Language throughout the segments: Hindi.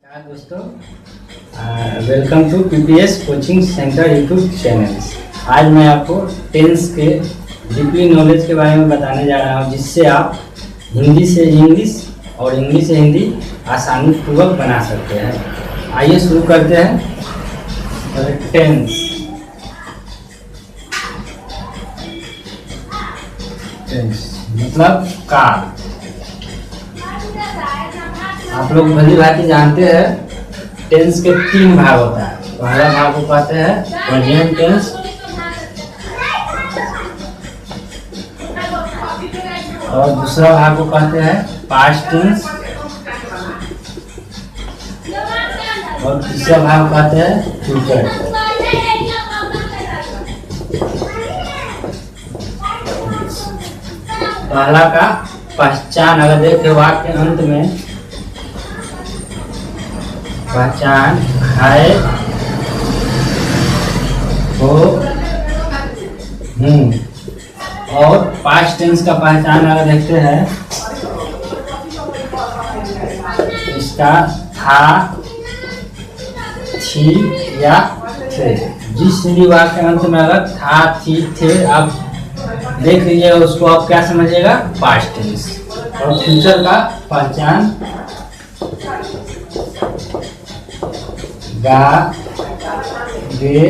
नमस्कार दोस्तों, welcome to PPS coaching centre YouTube channel. आज मैं आपको टेंस के डीपली नॉलेज के बारे में बताने जा रहा हूं, जिससे आप हिंदी से इंग्लिश और इंग्लिश से हिंदी आसानी पूर्वक बना सकते हैं। आइए शुरू करते हैं। टेंस मतलब काल। आप लोग भली भांति जानते हैं टेंस के तीन भाग होता है। पहला भाग को कहते हैं प्रेजेंट टेंस, और दूसरा भाग को कहते हैं पास्ट टेंस, और तीसरा भाग को कहते हैं फ्यूचर। पहला का पहचान, अगर देखें वाक्य के अंत में पहचान खाए हो हूँ, और पास्ट टेंस का पहचान अगर देखते हैं इसका था, थी या थे। जिस हिंदी वाक्य के अंत में अगर था, थी, थे आप देख लीजिएगा, उसको आप क्या समझिएगा, पास्ट टेंस। और फ्यूचर का पहचान गा, गे,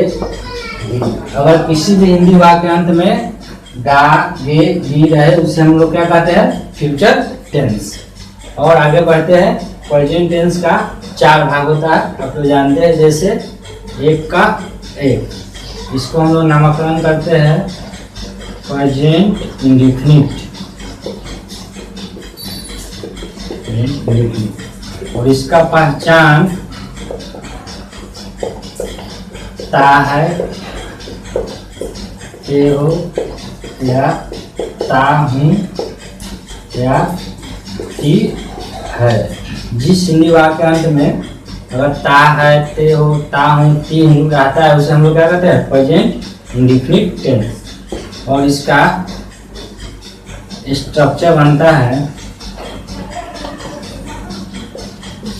गी। अगर किसी भी हिंदी वाक्य के अंत में गा, गे, गी रहे, उसे हम लोग क्या कहते हैं, फ्यूचर टेंस। और आगे बढ़ते हैं। प्रेजेंट टेंस का चार भाग होता है, आप लोग जानते हैं। जैसे एक का एक, इसको हम लोग नामकरण करते हैं प्रेजेंट इंडेफिनिट, और इसका पहचान ता है, ते हो, या ता हूँ, या ती है। जिस हिंदी वाक्य अंत में अगर ता है, ते हो, ता हूँ, ती हूँ रहता है, उसे हम लोग क्या कहते हैं, प्रेजेंट इंडेफिनिट टेंस। और इसका स्ट्रक्चर बनता है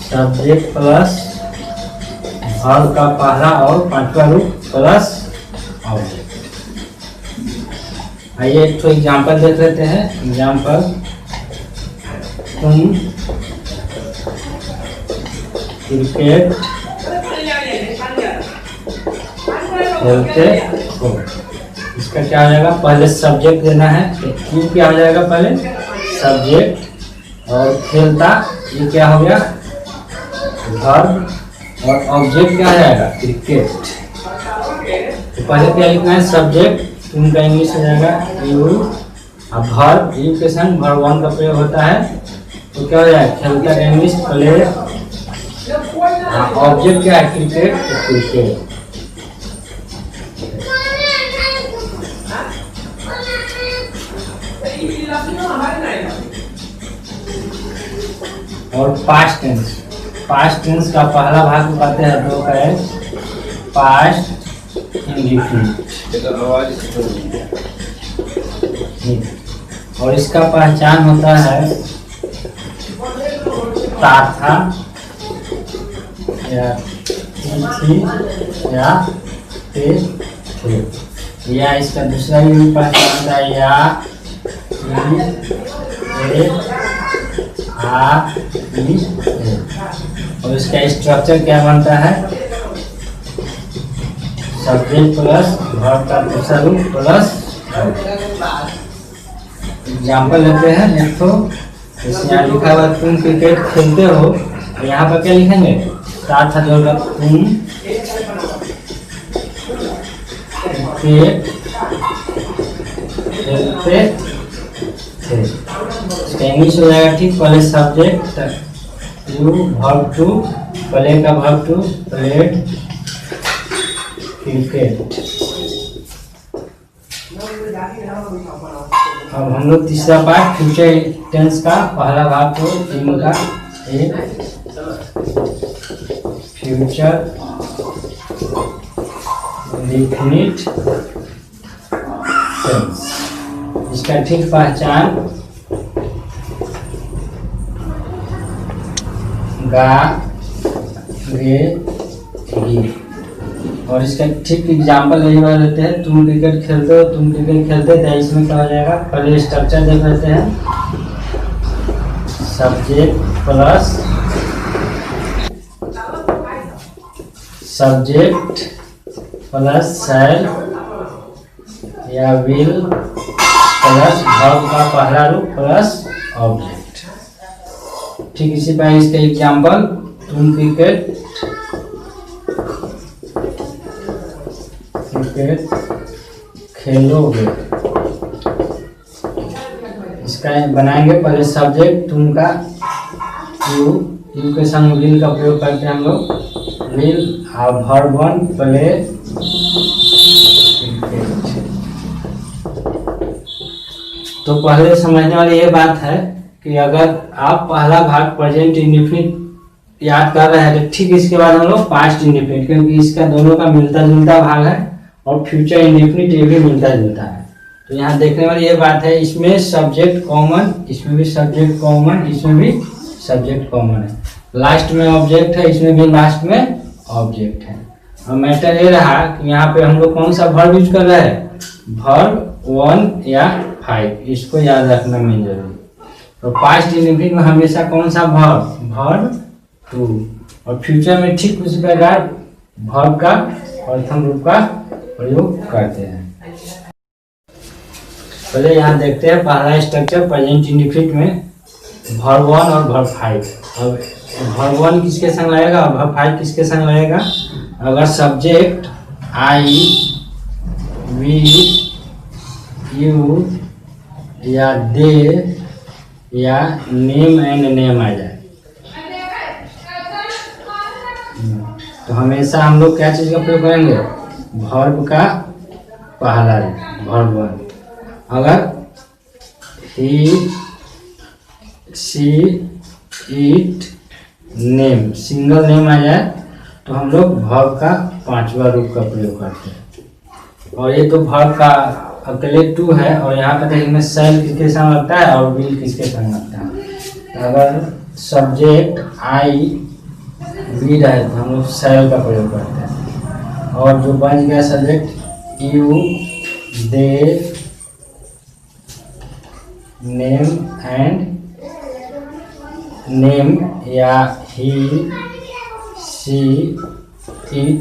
सब्जेक्ट प्लस वर्ब का पहला और पांचवा रूप प्लस ऑब्जेक्ट। आइए एक तो एग्जाम्पल देख लेते हैं। एग्जाम्पल, तुम क्रिकेट खेलते हो। इसका क्या हो जाएगा, पहले सब्जेक्ट देना है, तो क्यों क्या हो जाएगा, पहले सब्जेक्ट, और खेलता ये क्या हो गया, वर्ब, और ऑब्जेक्ट क्या आ जाएगा, क्रिकेट। तो पहले क्या लिखना है, सब्जेक्ट, तुम का इंग्लिश हो जाएगा यू, अब वर्ब, यू के संग वर्ब वन का प्रयोग होता है, तो क्या हो जाएगा, खेलता का इंग्लिश प्ले, ऑब्जेक्ट क्या है, क्रिकेट, तो क्रिकेट। और पास्ट टेंस, पास्ट टेंस का पहला भाग को कहते हैं दो का है पास्ट इंडेफिनिट, और इसका पहचान होता है ता था, या थी, या ते थे। या इसका दूसरा भी पहचान होता है या, आ, ई, ए। और इसका स्ट्रक्चर क्या बनता है, सब्जेक्ट प्लस वर्ब का दूसरा रूप प्लस। एग्जाम्पल लेते हैं। एक तो इसमें यहाँ लिखा हुआ तुम क्रिकेट खेलते हो, तो यहाँ पर क्या लिखेंगे, साथ साथ होगा तुम क्रिकेट खेलते थे। इसका इंग्लिश हो जाएगा, ठीक, पहले subject you, verb two, play का वर्ब टू, प्लेड क्रिकेट। अब हम लोग तीसरा पार्ट फ्यूचर टेंस का पहला भाग को तीन का एक फ्यूचर इंडेफिनिट टेंस। इसका ठीक पहचान गा, गएगी। और इसका ठीक एग्जाम्पल यही बात देते हैं, तुम क्रिकेट खेलते हो, तुम क्रिकेट खेलते थे, इसमें क्या हो जाएगा, पहले स्ट्रक्चर देख लेते हैं। Subject plus subject plus shall या विल प्लस वर्ब का पहला रूप प्लस ऑब्जेक्ट। ठीक इसी पर इसका एग्जाम्पल, तुम क्रिकेट खेलोगे। इसका बनाएंगे पहले सब्जेक्ट तुम का यू के संग विल का प्रयोग करते हैं हम लोग, विल और वर्ब वन प्ले क्रिकेट। तो पहले समझने वाली ये बात है कि अगर आप पहला भाग प्रेजेंट इंडेफिनिट याद कर रहे हैं तो ठीक इसके बाद हम लोग पास्ट इंडेफिनिट, क्योंकि इसका दोनों का मिलता जुलता भाग है और फ्यूचर इंडेफिनिट ये भी मिलता जुलता है। तो यहाँ देखने वाली ये बात है, इसमें सब्जेक्ट कॉमन, इसमें भी सब्जेक्ट कॉमन, इसमें भी सब्जेक्ट कॉमन है, लास्ट में ऑब्जेक्ट है, इसमें भी लास्ट में ऑब्जेक्ट है। और मैटर ये रहा कि यहाँ पे हम लोग कौन सा वर्ब यूज कर रहे हैं, वर्ब 1 या 5, इसको याद रखना मेन जरूरी। तो पास्ट इंडेफिनिट में हमेशा कौन सा वर्ब 2, और फ्यूचर में ठीक उसी प्रकार वर्ब का प्रथम रूप का प्रयोग करते हैं। पहले यहाँ देखते हैं पहला स्ट्रक्चर प्रेजेंट इंडेफिनिट में वर्ब 1 और वर्ब 5। अब वर्ब 1 किसके संग लगेगा और वर्ब 5 किसके संग लगेगा। अगर सब्जेक्ट आई, वी, यू या दे या नेम एंड नेम आ जाए तो हमेशा हम लोग क्या चीज़ का प्रयोग करेंगे, वर्ब का पहला रूप वर्ब 1। अगर ही, सी, इट, नेम सिंगल नेम आ जाए तो हम लोग वर्ब का 5वां रूप का प्रयोग करते हैं। और ये तो वर्ब का अकेले 2 है, और यहाँ पे देखिए सेल किसके संग लगता है और विल किसके संग लगता है। तो अगर सब्जेक्ट आई वी रहे तो हम लोग सेल का प्रयोग करते हैं। और जो बन गया subject you, they, name and name या ही, सी, इट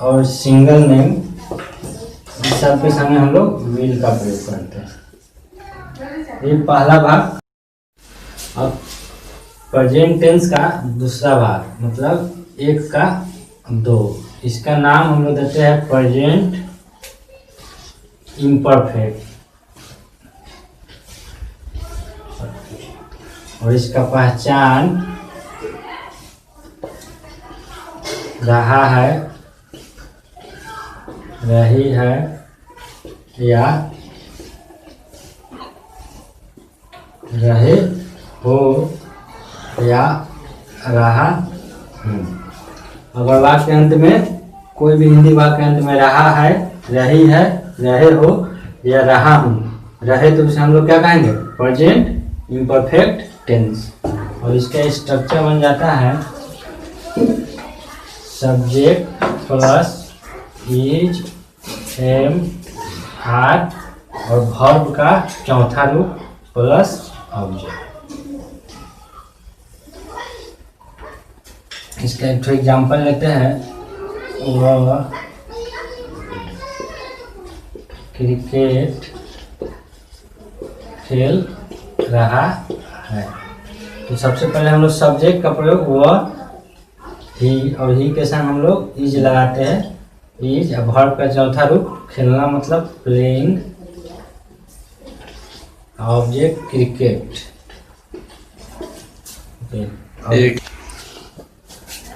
और सिंगल नेम, इस सब के सामने हम लोग विल का प्रयोग करते हैं। ये पहला भाग। अब प्रेजेंट टेंस का दूसरा भाग मतलब 1 का 2, इसका नाम हम लोग देते हैं प्रेजेंट इम्परफेक्ट, और इसका पहचान रहा है, रही है या रहे हो या रहा हूँ। अगर वाक्य के अंत में कोई भी हिंदी वाक्य के अंत में रहा है, रही है, रहे हो या रहा हूँ रहे तो उसे हम लोग क्या कहेंगे, प्रेजेंट इम्परफेक्ट टेंस। और इसका स्ट्रक्चर बन जाता है subject plus is, am, are और वर्ब का चौथा रूप प्लस ऑब्जेक्ट। इसका एक एग्जाम्पल लेते हैं, वह क्रिकेट खेल रहा है। तो सबसे पहले हम लोग सब्जेक्ट का प्रयोग वह, ही और ही के साथ हम लोग इज लगाते हैं, इज। अब वर्ब का चौथा रूप खेलना मतलब प्लेइंग, ऑब्जेक्ट क्रिकेट।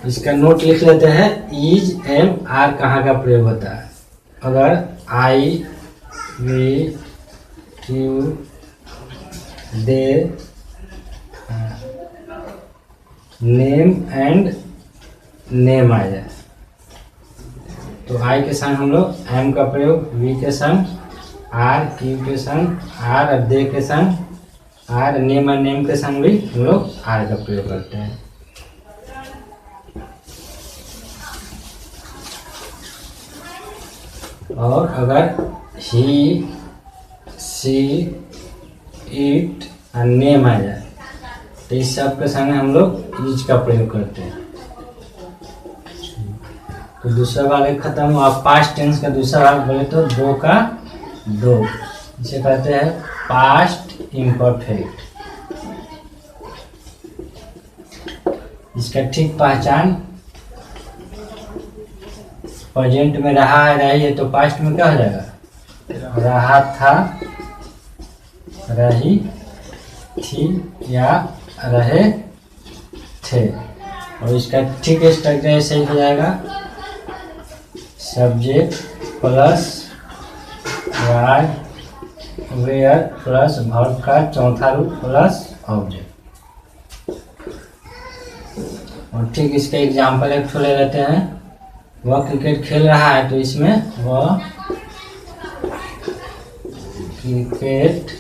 इसका नोट लिख लेते हैं, इज, एम, आर कहाँ का प्रयोग होता है। अगर I, we, you, they, name and name आ जाए तो आई के संग हम लोग एम का प्रयोग, वी के संग आर, क्यू के संग आर और दे के संग आर, नेम और नेम के संग भी हम लोग आर का प्रयोग करते हैं। और अगर ही सी इट और नेम आ जाए तो इस सब के संग हम लोग इज का प्रयोग करते हैं। तो दूसरा वाले खत्म हुआ। पास्ट टेंस का दूसरा भाग बोले तो दो का दो, इसे कहते हैं पास्ट इम्परफेक्ट। इसका ठीक पहचान प्रेजेंट में रहा है रही है, तो पास्ट में क्या हो जाएगा? रहा था, रही थी या रहे थे। और इसका ठीक स्ट्रक्चर ऐसे ही हो जाएगा, subject plus was were plus verb का चौथा रूप प्लस ऑब्जेक्ट। और ठीक इसका एग्जाम्पल एक ठो ले लेते हैं। वह क्रिकेट खेल रहा है, तो इसमें वह क्रिकेट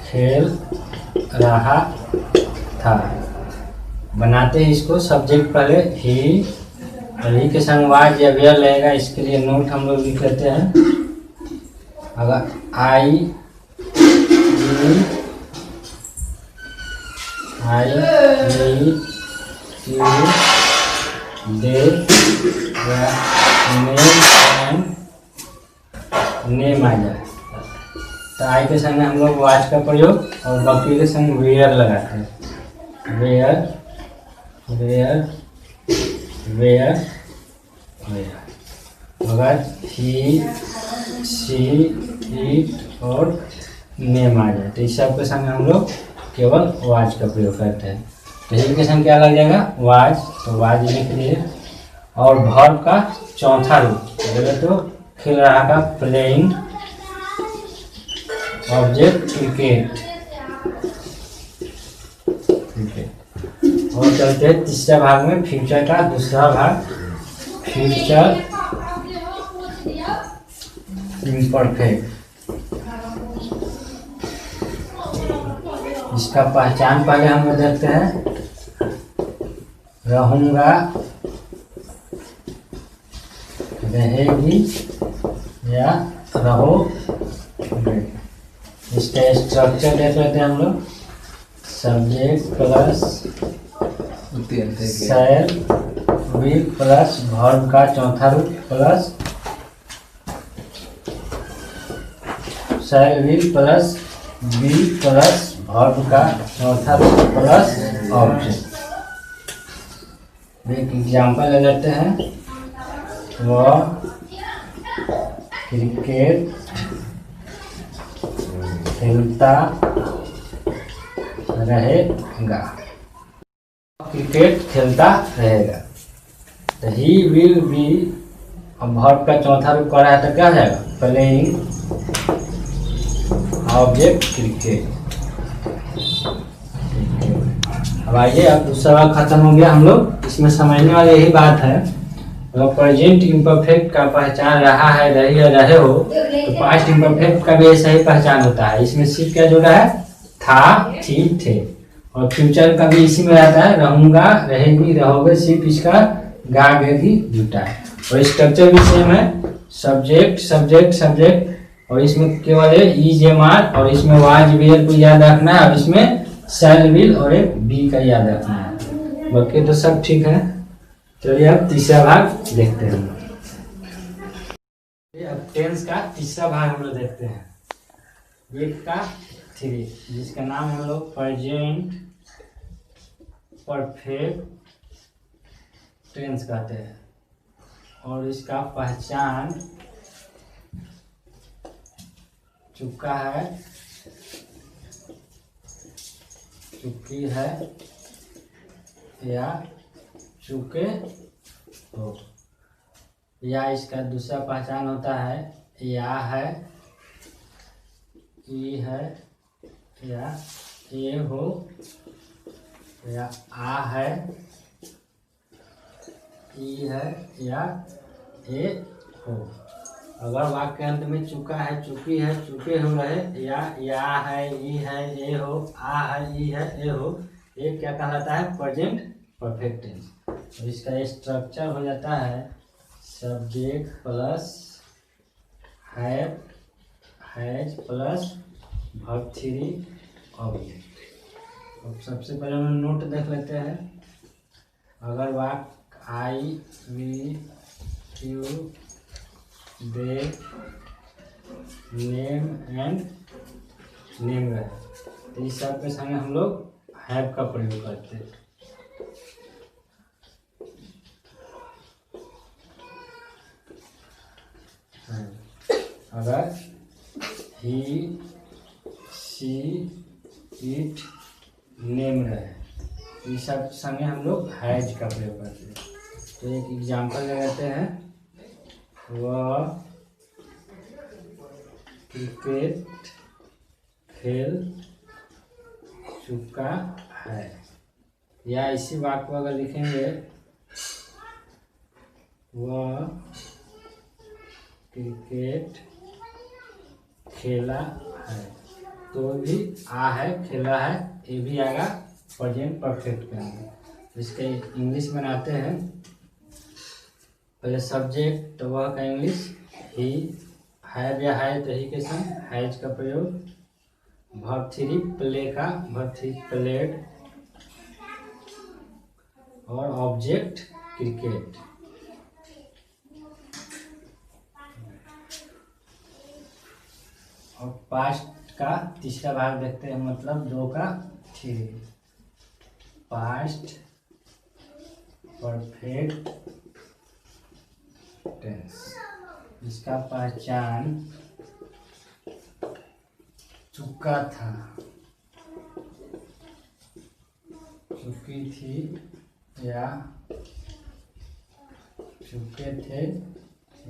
खेल रहा था। बनाते हैं इसको, सब्जेक्ट पहले ही, और ही के संग वाज या वेयर लगेगा। इसके लिए नोट हम लोग लिख लेते हैं। अगर आई यू दे या नेम आ जाए तो आई के संग हम लोग वाज का प्रयोग और बाकी के संग वेयर लगाते हैं। Were were were were. अगर ही सी इट और नेम आ जाए तो इस सब के संग हम लोग केवल वाज का प्रयोग करते हैं। तो ही के संग क्या लग जाएगा? वाज, तो वाज लिख लिए। और वर्ब का चौथा रूप बोले तो खेल रहा का प्लेइंग, ऑब्जेक्ट क्रिकेट। और चलते हैं तीसरा भाग में, फ्यूचर का दूसरा भाग, फ्यूचर इम्परफेक्ट। इसका पहचान पहले हम लोग देखते हैं। रहूंगा, रहेगी या रहोगे। इसका स्ट्रक्चर देख लेते हैं हम लोग। Subject plus shall will plus verb का चौथा रूप plus shall will plus be plus verb का चौथा रूप प्लस ऑब्जेक्ट। एक एग्जाम्पल ले लेते हैं। वह क्रिकेट खेलता रहेगा। क्रिकेट खेलता रहेगा। तो ही विल बी, अब वर्ब का चौथा रूप कर रहा है तो क्या हो जाएगा? Playing, object cricket. अब आइए, अब दूसरा भाग खत्म हो गया। हम लोग इसमें समझने वाली यही बात है, अगर प्रेजेंट इम्परफेक्ट का पहचान रहा है, रही है, रहे हो, तो पास्ट इम्परफेक्ट का भी ऐसा ही पहचान होता है। इसमें सिर्फ क्या जुड़ा है? था, थी, थे। और फ्यूचर का भी इसी में रहता है, रहूंगा, रहेगी, रहोगे, सिर्फ इसका गा गे भी जुटा है। और स्ट्रक्चर भी सेम है, सब्जेक्ट सब्जेक्ट सब्जेक्ट, और इसमें केवल इज एम आर, और इसमें वाज वेयर को याद रखना है, और इसमें शैल विल और एक बी का याद रखना है। बाकी तो सब ठीक है। चलिए अब तीसरा भाग देखते हैं। अब टेंस का तीसरा भाग हम लोग देखते हैं। एक का थ्री, जिसका नाम हम लोग प्रेजेंट परफेक्ट टेंस कहते हैं। और इसका पहचान चुका है, चुकी है या चुके हो। या इसका दूसरा पहचान होता है या है, ई है या ए हो या आ है, ई है या ए हो। अगर वाक्य अंत में चुका है, चुकी है, चुके हो रहे, या है, ई है, ए हो, आ है, ई है, ए हो, ये क्या कहलाता है? Present perfect tense. और इसका स्ट्रक्चर हो जाता है subject plus have, has plus verb 3 object. अब सबसे पहले हम नोट देख लेते हैं। अगर वाक्य I, we, you, they, name and name रहे तो इस सब के संग हम लोग हैव का प्रयोग करते हैं। अगर ही, सी, इट, नेम रहे इस सब संगे हम लोग हैज का प्रयोग करते हैं। तो एक एग्जाम्पल लगाते हैं। वह क्रिकेट खेल चुका है, या इसी वाक्य को अगर लिखेंगे वह क्रिकेट खेला है तो भी आ है, खेला है ये भी आएगा प्रेजेंट परफेक्ट के अंदर। इसके इंग्लिश बनाते हैं। पहले सब्जेक्ट तो वह का इंग्लिश ही, हैव या है तो ही के संग हैज का प्रयोग। वर्ब 3 प्ले का वर्ब 3 प्लेड और ऑब्जेक्ट क्रिकेट। और पास्ट का तीसरा भाग देखते हैं, मतलब 2 का 3 पास्ट परफेक्ट टेंस। इसका पहचान चुका था, चुकी थी या चुके थे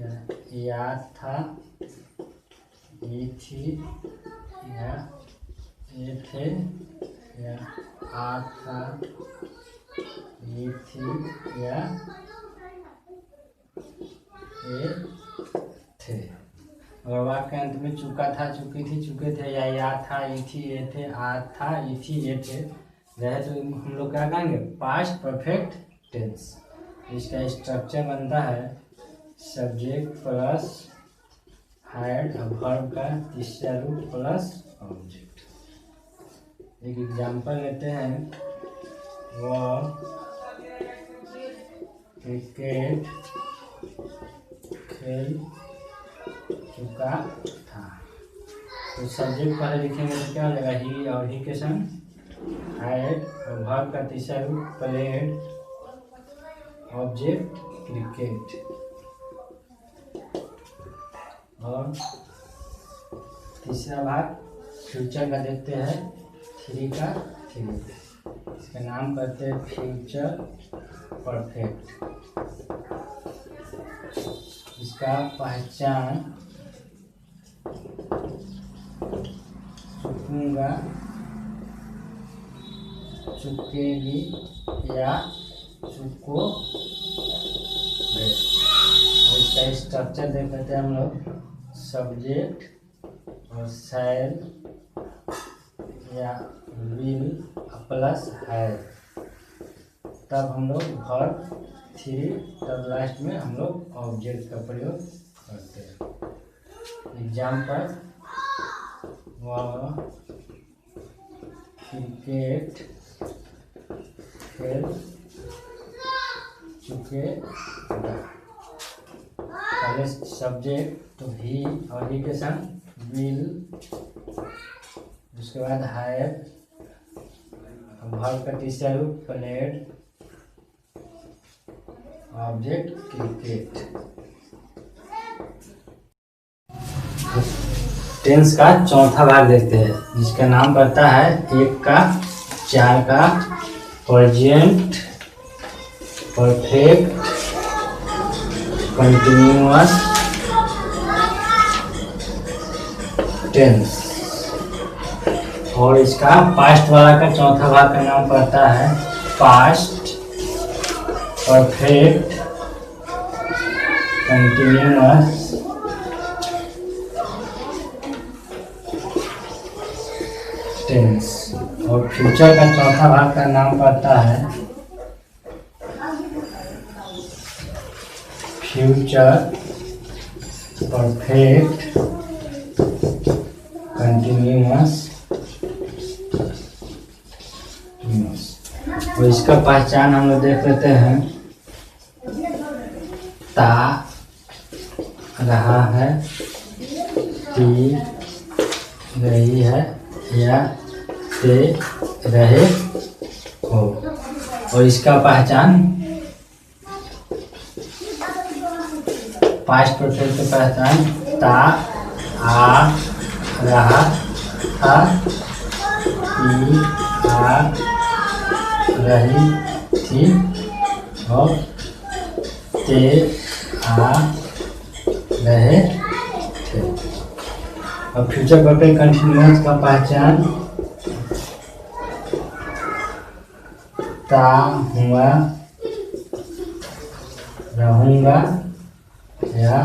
या याद था, ये थी या ये थे या आ था, ये थी या ये थे। और वाक्य के अंत में चुका था, चुकी थी, चुके थे या याद था, ये थी, ये थे, आ था, ये थी, ये थे रहे तो हम लोग क्या कहेंगे पास्ट परफेक्ट टेंस। इसका स्ट्रक्चर बनता है सब्जेक्ट प्लस हैड, वर्ब का तीसरा रूप प्लस ऑब्जेक्ट। एक एग्जांपल लेते हैं। वह क्रिकेट खेल चुका था तो सब्जेक्ट पहले लिखेंगे तो क्या हो जाएगा ही, और ही के संग हैड और वर्ब का तीसरा रूप प्लेड, ऑब्जेक्ट क्रिकेट। और तीसरा भाग फ्यूचर का देखते हैं 3 का 3। इसका नाम करते हैं फ्यूचर परफेक्ट। इसका पहचान चुकूंगा, चुकेगी या चुकोगे। और इसका स्ट्रक्चर देख लेते हैं हम लोग। सब्जेक्ट और शैल या विल प्लस है, तब हम लोग वर्ब 3, तब लास्ट में हम लोग ऑब्जेक्ट का प्रयोग करते हैं। एग्जाम्पल वह क्रिकेट खेल चुके हैं। पहले सब्जेक्ट तो ही और ही के संग विल, उसके बाद हैव, वर्ब का तीसरा रूप प्लेड, ऑब्जेक्ट क्रिकेट। टेंस का चौथा भाग देखते हैं जिसका नाम पड़ता है 1 का 4 का प्रेजेंट परफेक्ट कंटिन्यूअस टेंस। और इसका पास्ट वाला का चौथा भाग का नाम पड़ता है पास्ट परफेक्ट कंटिन्यूअस टेंस। और फ्यूचर का चौथा भाग का नाम पड़ता है फ्यूचर परफेक्ट कंटिन्यूअस। और इसका पहचान हम लोग देख लेते हैं। ता रहा है, पी रही है, या ते रहे हो। और इसका पहचान पास्ट परफेक्ट की पहचान ता आ रहा था, पी आ रही थी, और ते आ रहे थे। अब फ्यूचर परफेक्ट कंटिन्यूअस का पहचान ता हुआ, रहूंगा, या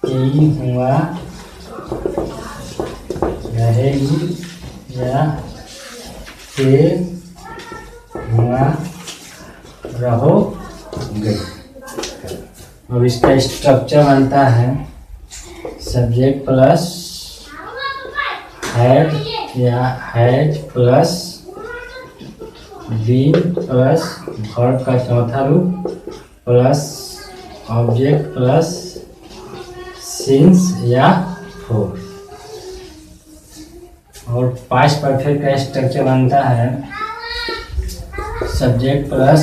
ती हुआ, रहेगी, या ते हुआ, रहोगे। अब इसका स्ट्रक्चर बनता है सब्जेक्ट प्लस हैड या has plus been plus verb का चौथा रूप प्लस ऑब्जेक्ट प्लस सिंस या फोर। और पास्ट परफेक्ट का स्ट्रक्चर बनता है subject plus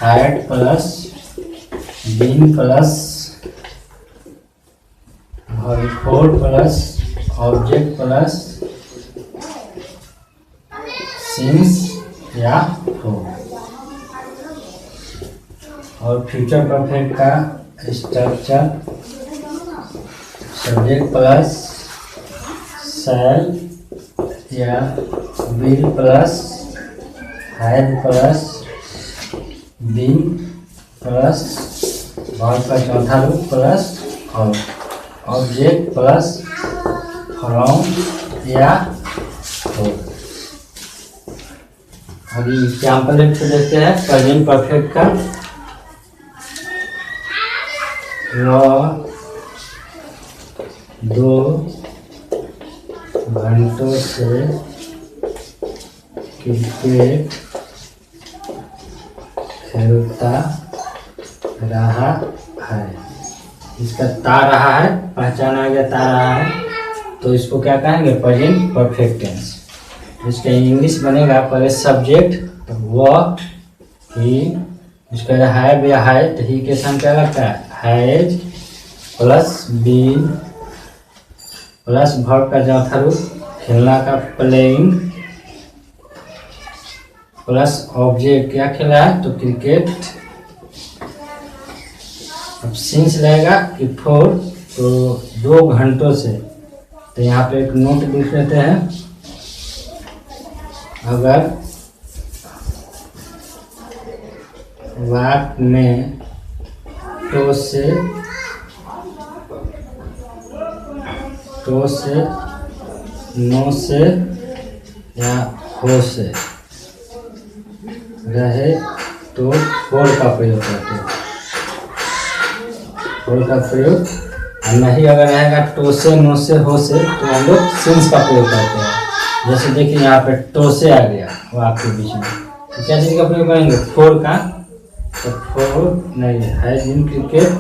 had plus been plus for plus object plus since या फोर। और फ्यूचर परफेक्ट का स्ट्रक्चर सब्जेक्ट प्लस शैल या will plus had plus been plus verb का चौथा रूप प्लस और ऑब्जेक्ट प्लस फ्रॉम या हो। अभी एग्जाम्पल एक से देखते हैं प्रेजेंट परफेक्ट का। वह 2 घंटों से क्रिकेट खेलता रहा है। इसका ता रहा है पहचान आ गया, ता रहा है, तो इसको क्या कहेंगे प्रेजेंट परफेक्ट टेंस। इसका इंग्लिश बनेगा पहले सब्जेक्ट तो वह ही, इसका हैव या हैड, ही के साथ क्या लगता है has plus been plus verb का चौथा रूप खेलना का प्लेइंग प्लस ऑब्जेक्ट क्या खेला है तो क्रिकेट। अब सिंस रहेगा कि फोर तो 2 घंटों से, तो यहाँ पे एक नोट लिख लेते हैं। अगर वाक्य में तो से नो से या हो से रहे तो फोर का प्रयोग करते हैं। फोर का प्रयोग नहीं अगर रहेगा तो से नो से हो से तो हम लोग सिंस का प्रयोग करते हैं। जैसे देखिए यहाँ पे तो से आ गया वो आपके बीच में, तो क्या चीज़ का प्रयोग करेंगे फोर का, तो फोर नहीं है इन क्रिकेट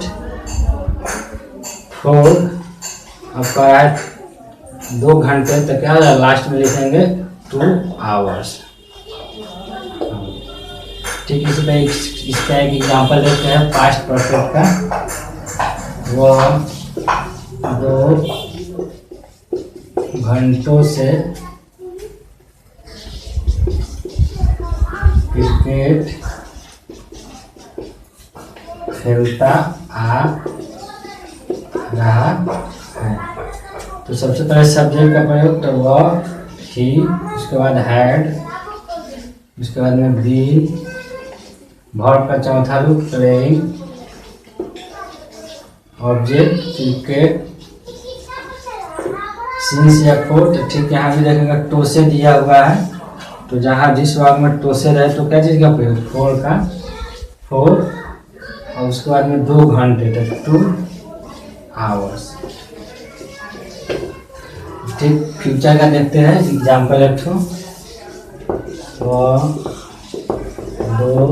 फोर। अब कहा है 2 घंटे, तो क्या होगा लास्ट में लिखेंगे 2 आवर्स। ठीक इसी में इसका एक एग्जाम्पल देखते हैं पास्ट परफेक्ट का। वह 2 घंटों से क्रिकेट खेलता आ रहा है। तो सबसे पहले सब्जेक्ट का प्रयोग तो वह ही, उसके बाद हैड, उसके बाद में बीन, वर्ब का चौथा रूप प्लेइंग, ऑब्जेक्ट क्रिकेट, सिंस या फोर। तो ठीक यहाँ भी देखेंगे टो से दिया हुआ है, तो जहाँ जिस वाक्य में टो से रहे तो क्या चीज़ का प्रयोग फोर का, फोर। और उसके बाद में 2 घंटे तो 2 आवर्स। ठीक, फ्यूचर का देखते हैं एग्जाम्पल एक ठो। वह 2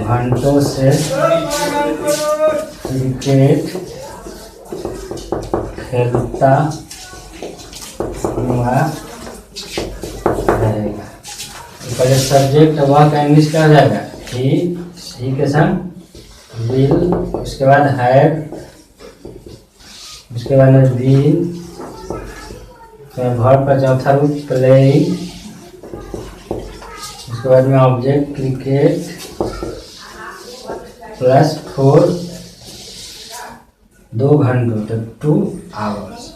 घंटों से क्रिकेट खेलता हुआ रहेगा। पहले सब्जेक्ट वह का इंग्लिश क्या हो जाएगा? ही के संग विल, उसके बाद हैव, उसके बाद में विल, वर्ब का चौथा रूप प्लेइंग, उसके बाद में ऑब्जेक्ट क्रिकेट प्लस 4 2 घंटों तो 2 आवर्स।